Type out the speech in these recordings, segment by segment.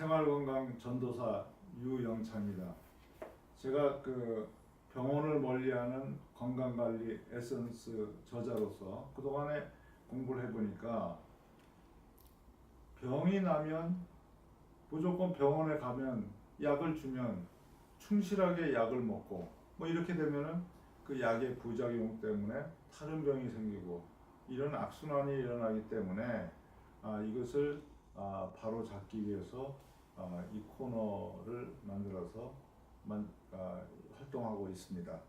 생활건강 전도사 유영창입니다. 제가 병원을 멀리하는 건강관리 에센스 저자로서 그동안에 공부를 해보니까 병이 나면 무조건 병원에 가면 약을 주면 충실하게 약을 먹고 이렇게 되면은 그 약의 부작용 때문에 다른 병이 생기고 이런 악순환이 일어나기 때문에 이것을 바로 잡기 위해서 이 코너를 만들어서 활동하고 있습니다.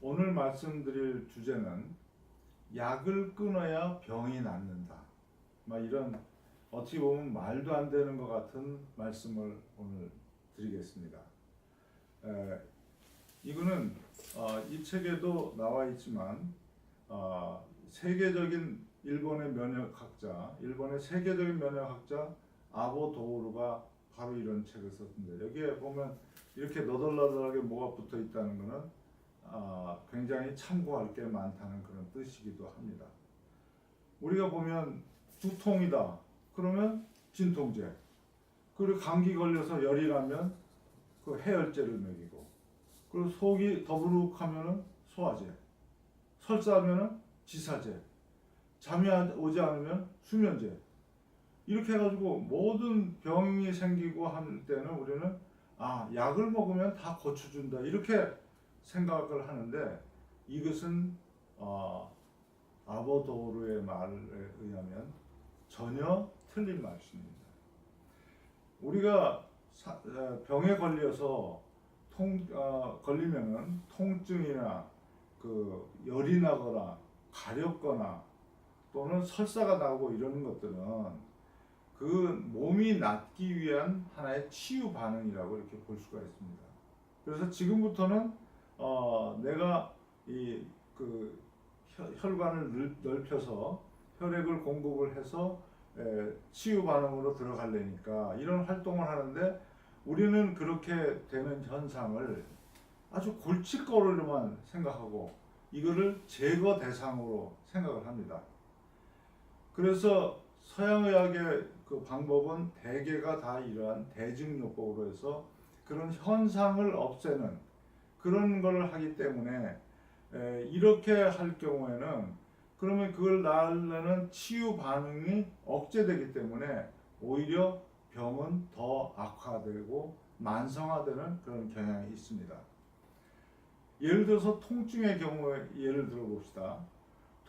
오늘 말씀드릴 주제는 약을 끊어야 병이 낫는다. 이런 어떻게 보면 말도 안 되는 것 같은 말씀을 오늘 드리겠습니다. 이거는 이 책에도 나와 있지만 세계적인 일본의 세계적인 면역학자 아보 도우루가 바로 이런 책을 썼습니다. 여기에 보면 이렇게 너덜너덜하게 뭐가 붙어 있다는 것은 굉장히 참고할 게 많다는 그런 뜻이기도 합니다. 우리가 보면 두통이다 그러면 진통제, 그리고 감기 걸려서 열이 나면 그 해열제를 먹이고, 그리고 속이 더부룩하면 소화제, 설사하면 지사제, 잠이 오지 않으면 수면제, 이렇게 해가지고 모든 병이 생기고 할 때는 우리는 약을 먹으면 다 고쳐준다 이렇게 생각을 하는데, 이것은 아보도르의 말에 의하면 전혀 틀린 말씀입니다. 우리가 병에 걸려서 걸리면은 통증이나 열이 나거나 가렵거나 또는 설사가 나고 이러는 것들은 그 몸이 낫기 위한 하나의 치유 반응이라고 이렇게 볼 수가 있습니다. 그래서 지금부터는 내가 혈관을 넓혀서 혈액을 공급을 해서 치유 반응으로 들어가려니까 이런 활동을 하는데, 우리는 그렇게 되는 현상을 아주 골칫거리로만 생각하고 이거를 제거 대상으로 생각을 합니다. 그래서 서양의학의 그 방법은 대개가 다 이러한 대증요법으로 해서 그런 현상을 없애는 그런 걸 하기 때문에, 이렇게 할 경우에는 그러면 그걸 낳으려는 치유 반응이 억제되기 때문에 오히려 병은 더 악화되고 만성화되는 그런 경향이 있습니다. 예를 들어서 통증의 경우에 예를 들어 봅시다.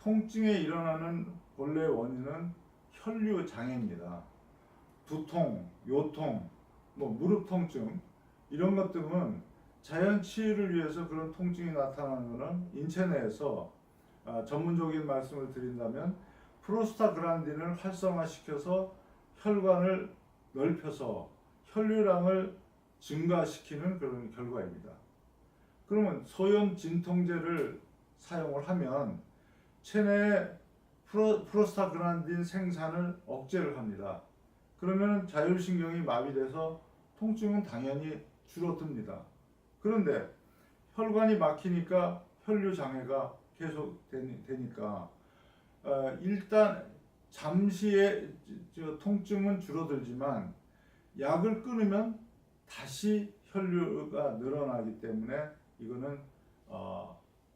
통증에 일어나는 본래 원인은 혈류 장애입니다. 두통, 요통, 무릎 통증 이런 것들은 자연 치유를 위해서 그런 통증이 나타나는 것은 인체 내에서 전문적인 말씀을 드린다면 프로스타글란딘을 활성화시켜서 혈관을 넓혀서 혈류량을 증가시키는 그런 결과입니다. 그러면 소염 진통제를 사용을 하면 체내에 프로스타글란딘 생산을 억제를 합니다. 그러면 자율신경이 마비돼서 통증은 당연히 줄어듭니다. 그런데 혈관이 막히니까 혈류 장애가 계속 되니까 일단 잠시의 통증은 줄어들지만 약을 끊으면 다시 혈류가 늘어나기 때문에 이거는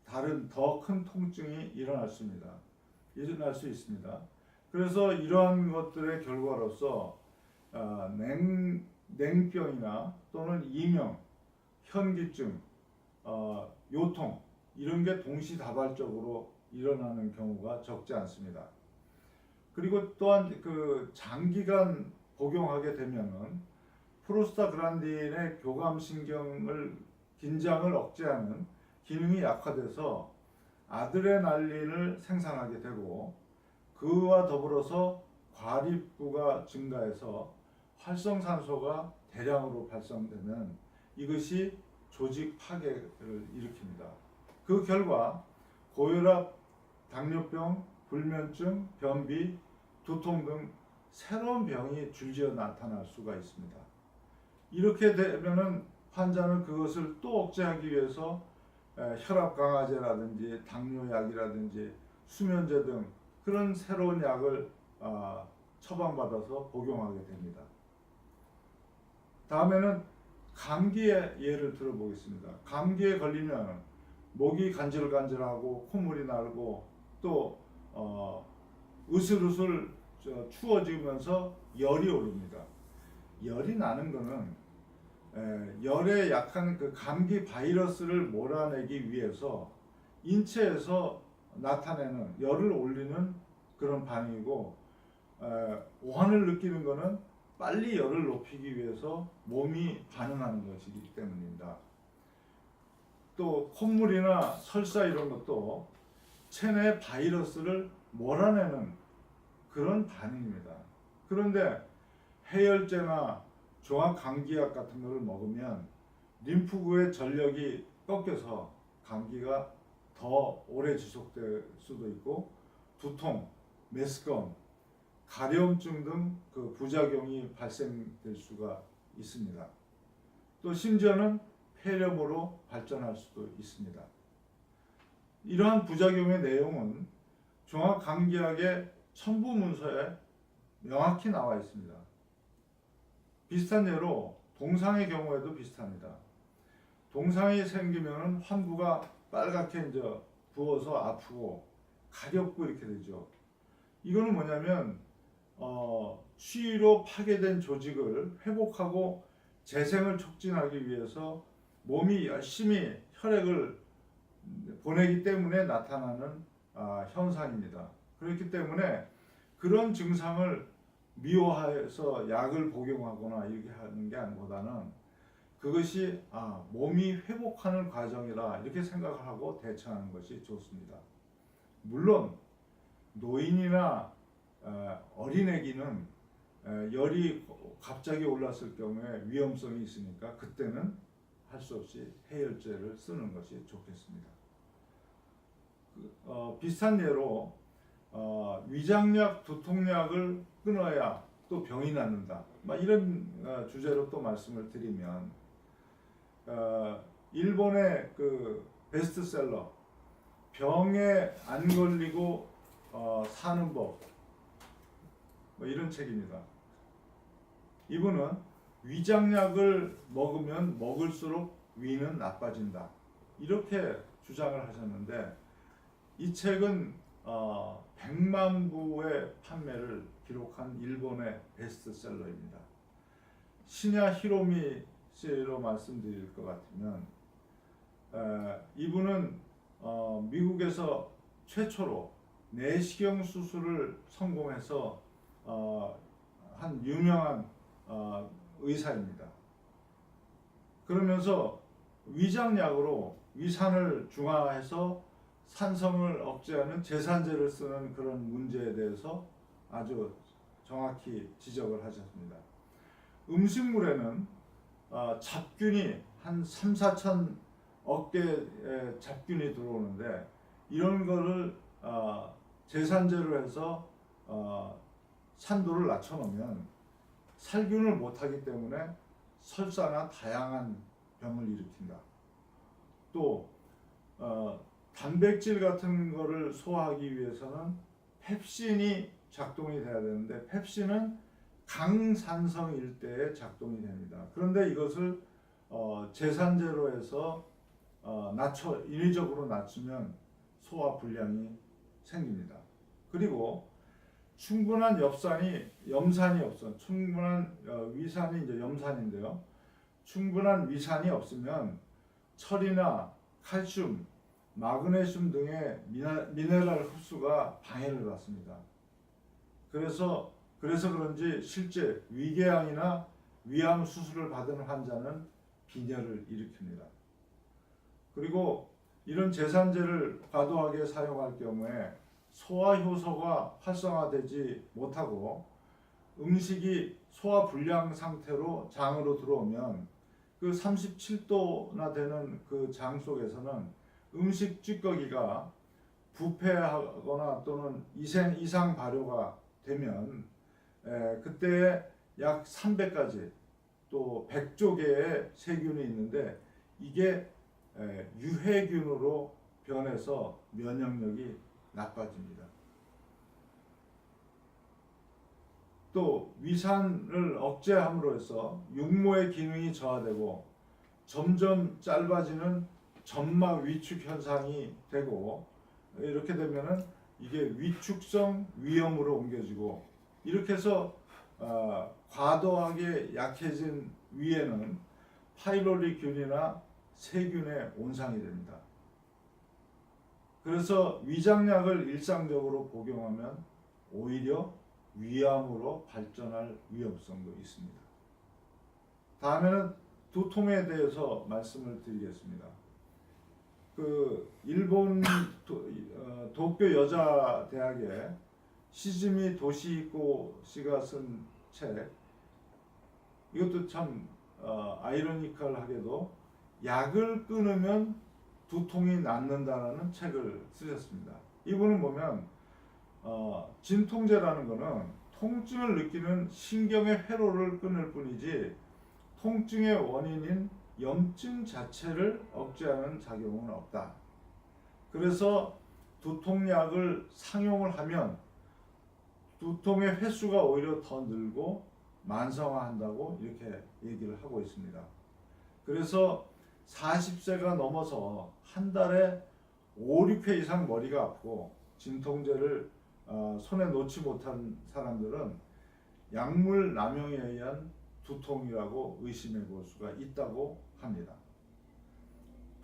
다른 더 큰 통증이 일어날 수 있습니다. 그래서 이러한 것들의 결과로서 냉병이나 또는 이명, 현기증, 요통 이런 게 동시다발적으로 일어나는 경우가 적지 않습니다. 그리고 또한 장기간 복용하게 되면은 프로스타글란딘의 교감신경을 긴장을 억제하는 기능이 약화돼서 아드레날린을 생산하게 되고, 그와 더불어서 과립구가 증가해서 활성산소가 대량으로 발생되면 이것이 조직 파괴를 일으킵니다. 그 결과 고혈압, 당뇨병, 불면증, 변비, 두통 등 새로운 병이 줄지어 나타날 수가 있습니다. 이렇게 되면은 환자는 그것을 또 억제하기 위해서 혈압 강화제라든지 당뇨약이라든지 수면제 등 그런 새로운 약을 처방받아서 복용하게 됩니다. 다음에는 감기의 예를 들어보겠습니다. 감기에 걸리면 목이 간질간질하고 콧물이 나고 또 으슬으슬 추워지면서 열이 오릅니다. 열이 나는 거는 열에 약한 그 감기 바이러스를 몰아내기 위해서 인체에서 나타내는 열을 올리는 그런 반응이고, 오한을 느끼는 것은 빨리 열을 높이기 위해서 몸이 반응하는 것이기 때문입니다. 또 콧물이나 설사 이런 것도 체내 바이러스를 몰아내는 그런 반응입니다. 그런데 해열제나 종합감기약 같은 것을 먹으면 림프구의 전력이 꺾여서 감기가 더 오래 지속될 수도 있고, 두통, 메스꺼움, 가려움증 등 그 부작용이 발생될 수가 있습니다. 또 심지어는 폐렴으로 발전할 수도 있습니다. 이러한 부작용의 내용은 종합감기약의 첨부 문서에 명확히 나와 있습니다. 비슷한 예로 동상의 경우에도 비슷합니다. 동상이 생기면 환부가 빨갛게 이제 부어서 아프고 가렵고 이렇게 되죠. 이거는 뭐냐면 추위로 파괴된 조직을 회복하고 재생을 촉진하기 위해서 몸이 열심히 혈액을 보내기 때문에 나타나는 현상입니다. 그렇기 때문에 그런 증상을 미워해서 약을 복용하거나 이렇게 하는 게 아니보다는 그것이 몸이 회복하는 과정이라 이렇게 생각을 하고 대처하는 것이 좋습니다. 물론 노인이나 어린애기는 열이 갑자기 올랐을 경우에 위험성이 있으니까 그때는 할 수 없이 해열제를 쓰는 것이 좋겠습니다. 비슷한 예로 위장약, 두통약을 끊어야 또 병이 낫는다, 이런 주제로 또 말씀을 드리면, 일본의 그 베스트셀러 병에 안 걸리고 사는 법, 이런 책입니다. 이분은 위장약을 먹으면 먹을수록 위는 나빠진다, 이렇게 주장을 하셨는데, 이 책은 100만 부의 판매를 기록한 일본의 베스트셀러입니다. 시냐 히로미 씨로 말씀드릴 것 같으면, 이분은 미국에서 최초로 내시경 수술을 성공해서 한 유명한 의사입니다. 그러면서 위장약으로 위산을 중화해서 산성을 억제하는 제산제를 쓰는 그런 문제에 대해서 아주 정확히 지적을 하셨습니다. 음식물에는 잡균이 한 3, 4천 억 개의 잡균이 들어오는데, 이런 거를 제산제로 해서 산도를 낮춰놓으면 살균을 못하기 때문에 설사나 다양한 병을 일으킨다. 또 단백질 같은 거를 소화하기 위해서는 펩신이 작동이 돼야 되는데, 펩신은 강산성일 때에 작동이 됩니다. 그런데 이것을 제산제로 해서 인위적으로 낮추면 소화 불량이 생깁니다. 그리고 충분한 염산이 없어. 충분한 위산이 이제 염산인데요. 충분한 위산이 없으면 철이나 칼슘, 마그네슘 등의 미네랄 흡수가 방해를 받습니다. 그래서 그런지 실제 위궤양이나 위암 수술을 받은 환자는 빈혈을 일으킵니다. 그리고 이런 제산제를 과도하게 사용할 경우에 소화 효소가 활성화되지 못하고 음식이 소화 불량 상태로 장으로 들어오면 그 37도나 되는 그 장 속에서는 음식 찌꺼기가 부패하거나 또는 이상 발효가 되면 그때 약 300가지 또 100조 개의 세균이 있는데, 이게 유해균으로 변해서 면역력이 나빠집니다. 또 위산을 억제함으로 해서 육모의 기능이 저하되고 점점 짧아지는 점막 위축 현상이 되고, 이렇게 되면은 이게 위축성 위염으로 옮겨지고, 이렇게 해서 과도하게 약해진 위에는 파일로리균이나 세균의 온상이 됩니다. 그래서 위장약을 일상적으로 복용하면 오히려 위암으로 발전할 위험성도 있습니다. 다음에는 두통에 대해서 말씀을 드리겠습니다. 그 일본 도쿄 여자 대학의 시즈미 도시히코 씨가 쓴 책, 이것도 참 아이러니컬하게도 약을 끊으면 두통이 낫는다라는 책을 쓰셨습니다. 이분은 보면 진통제라는 것은 통증을 느끼는 신경의 회로를 끊을 뿐이지 통증의 원인인 염증 자체를 억제하는 작용은 없다. 그래서 두통약을 상용을 하면 두통의 횟수가 오히려 더 늘고 만성화한다고 이렇게 얘기를 하고 있습니다. 그래서 40세가 넘어서 한 달에 5, 6회 이상 머리가 아프고 진통제를 손에 놓지 못한 사람들은 약물 남용에 의한 두통이라고 의심해 볼 수가 있다고 합니다.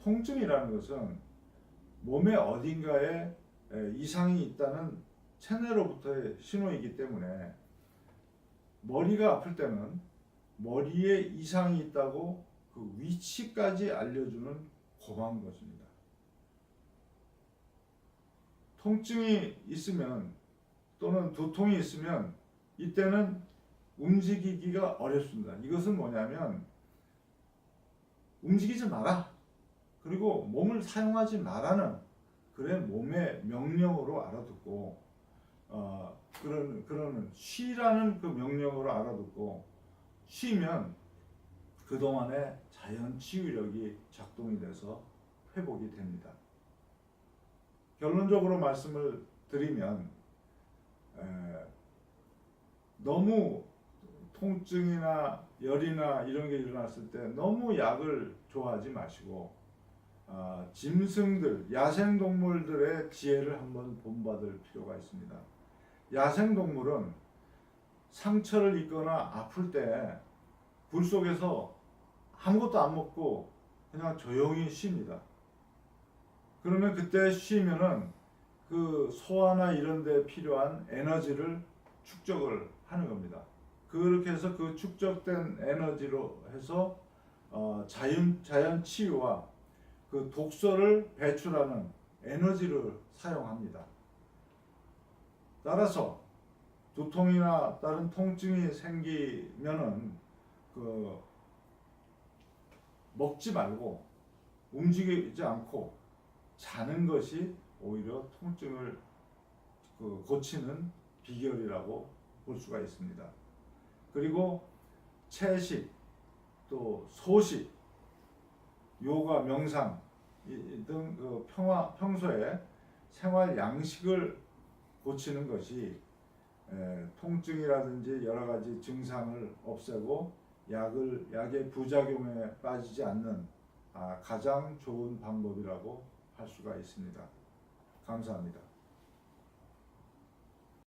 통증이라는 것은 몸의 어딘가에 이상이 있다는 체내로부터의 신호이기 때문에 머리가 아플 때는 머리에 이상이 있다고 그 위치까지 알려주는 고마운 것입니다. 통증이 있으면 또는 두통이 있으면 이때는 움직이기가 어렵습니다. 이것은 뭐냐면 움직이지 마라, 그리고 몸을 사용하지 마라는 그래 몸의 명령으로 알아듣고 그러는 쉬라는 그 명령으로 알아듣고 쉬면 그동안의 자연 치유력이 작동이 돼서 회복이 됩니다. 결론적으로 말씀을 드리면 너무 통증이나 열이나 이런 게 일어났을 때 너무 약을 좋아하지 마시고 짐승들, 야생동물들의 지혜를 한번 본받을 필요가 있습니다. 야생동물은 상처를 입거나 아플 때 굴 속에서 아무것도 안 먹고 그냥 조용히 쉽니다. 그러면 그때 쉬면은 그 소화나 이런 데 필요한 에너지를 축적을 하는 겁니다. 그렇게 해서 그 축적된 에너지로 해서 자연 치유와 그 독소를 배출하는 에너지를 사용합니다. 따라서 두통이나 다른 통증이 생기면은 먹지 말고 움직이지 않고 자는 것이 오히려 통증을 고치는 비결이라고 볼 수가 있습니다. 그리고 채식, 또 소식, 요가, 명상 등 평소에 생활 양식을 고치는 것이 통증이라든지 여러 가지 증상을 없애고 약의 부작용에 빠지지 않는 가장 좋은 방법이라고 할 수가 있습니다. 감사합니다.